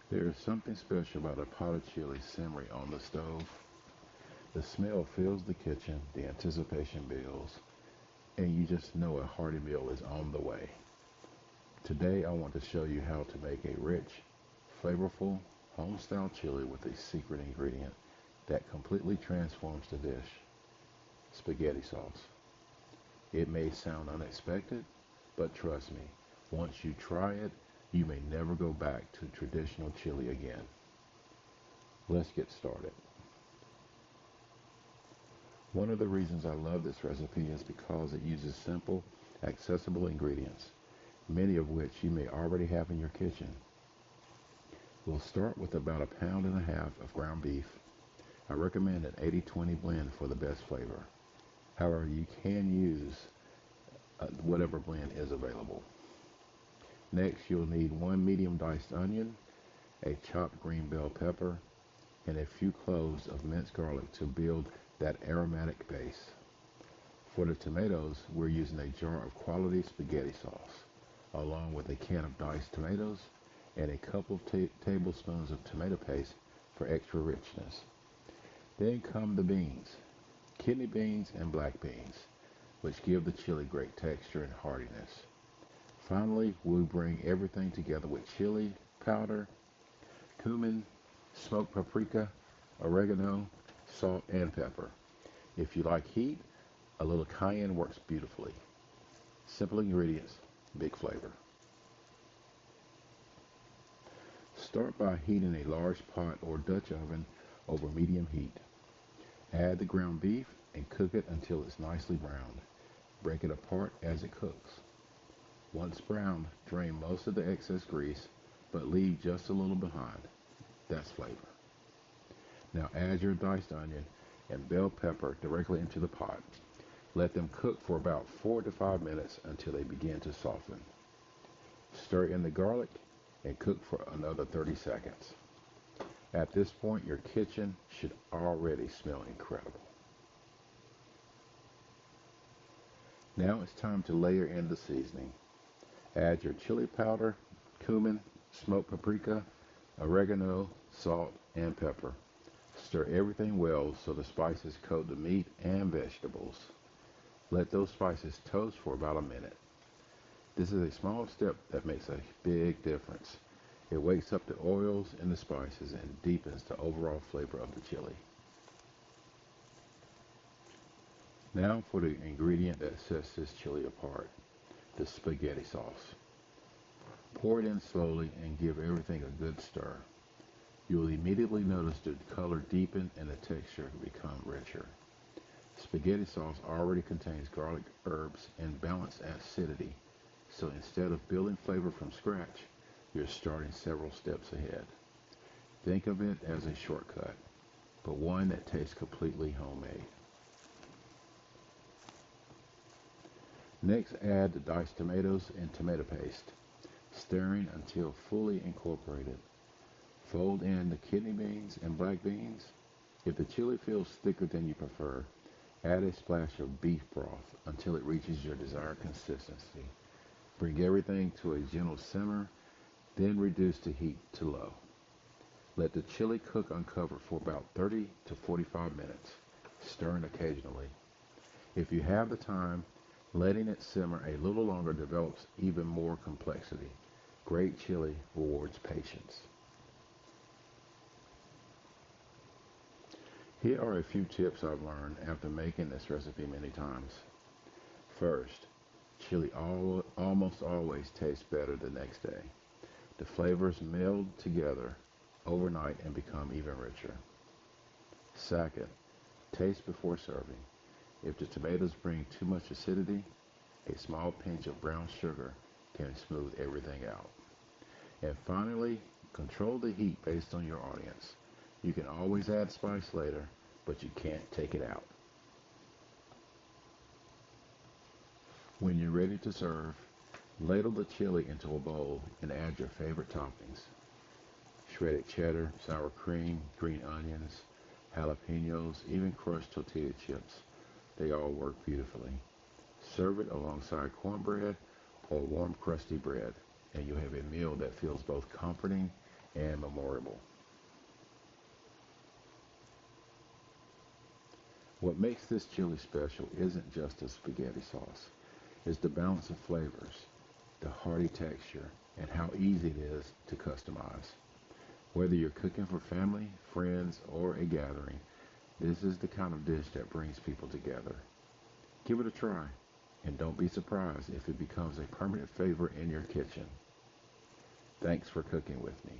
There is something special about a pot of chili simmering on the stove. The smell fills the kitchen, the anticipation builds, and you just know a hearty meal is on the way. Today I want to show you how to make a rich, flavorful, home-style chili with a secret ingredient that completely transforms the dish: spaghetti sauce. It may sound unexpected, but trust me, once you try it, you may never go back to traditional chili again. Let's get started. One of the reasons I love this recipe is because it uses simple, accessible ingredients, many of which you may already have in your kitchen. We'll start with about a pound and a half of ground beef. I recommend an 80-20 blend for the best flavor. However, you can use whatever blend is available. Next, you'll need one medium diced onion, a chopped green bell pepper, and a few cloves of minced garlic to build that aromatic base. For the tomatoes, we're using a jar of quality spaghetti sauce, along with a can of diced tomatoes and a couple of tablespoons of tomato paste for extra richness. Then come the beans, kidney beans and black beans, which give the chili great texture and heartiness. Finally, we'll bring everything together with chili powder, cumin, smoked paprika, oregano, salt, and pepper. If you like heat, a little cayenne works beautifully. Simple ingredients, big flavor. Start by heating a large pot or Dutch oven over medium heat. Add the ground beef and cook it until it's nicely browned. Break it apart as it cooks. Once browned, drain most of the excess grease, but leave just a little behind. That's flavor. Now add your diced onion and bell pepper directly into the pot. Let them cook for about 4 to 5 minutes until they begin to soften. Stir in the garlic and cook for another 30 seconds. At this point, your kitchen should already smell incredible. Now it's time to layer in the seasoning. Add your chili powder, cumin, smoked paprika, oregano, salt, and pepper. Stir everything well so the spices coat the meat and vegetables. Let those spices toast for about a minute. This is a small step that makes a big difference. It wakes up the oils and the spices and deepens the overall flavor of the chili. Now for the ingredient that sets this chili apart: the spaghetti sauce. Pour it in slowly and give everything a good stir. You will immediately notice the color deepen and the texture become richer. Spaghetti sauce already contains garlic, herbs, and balanced acidity, so instead of building flavor from scratch, you're starting several steps ahead. Think of it as a shortcut, but one that tastes completely homemade. Next, add the diced tomatoes and tomato paste, stirring until fully incorporated. Fold in the kidney beans and black beans. If the chili feels thicker than you prefer, add a splash of beef broth until it reaches your desired consistency. Bring everything to a gentle simmer, then reduce the heat to low. Let the chili cook uncovered for about 30 to 45 minutes, stirring occasionally. If you have the time, letting it simmer a little longer develops even more complexity. Great chili rewards patience. Here are a few tips I've learned after making this recipe many times. First, chili almost always tastes better the next day. The flavors meld together overnight and become even richer. Second, taste before serving. If the tomatoes bring too much acidity, a small pinch of brown sugar can smooth everything out. And finally, control the heat based on your audience. You can always add spice later, but you can't take it out. When you're ready to serve, ladle the chili into a bowl and add your favorite toppings: shredded cheddar, sour cream, green onions, jalapenos, even crushed tortilla chips. They all work beautifully. Serve it alongside cornbread or warm crusty bread, and you'll have a meal that feels both comforting and memorable. What makes this chili special isn't just the spaghetti sauce. It's the balance of flavors, the hearty texture, and how easy it is to customize. Whether you're cooking for family, friends, or a gathering, this is the kind of dish that brings people together. Give it a try, and don't be surprised if it becomes a permanent favorite in your kitchen. Thanks for cooking with me.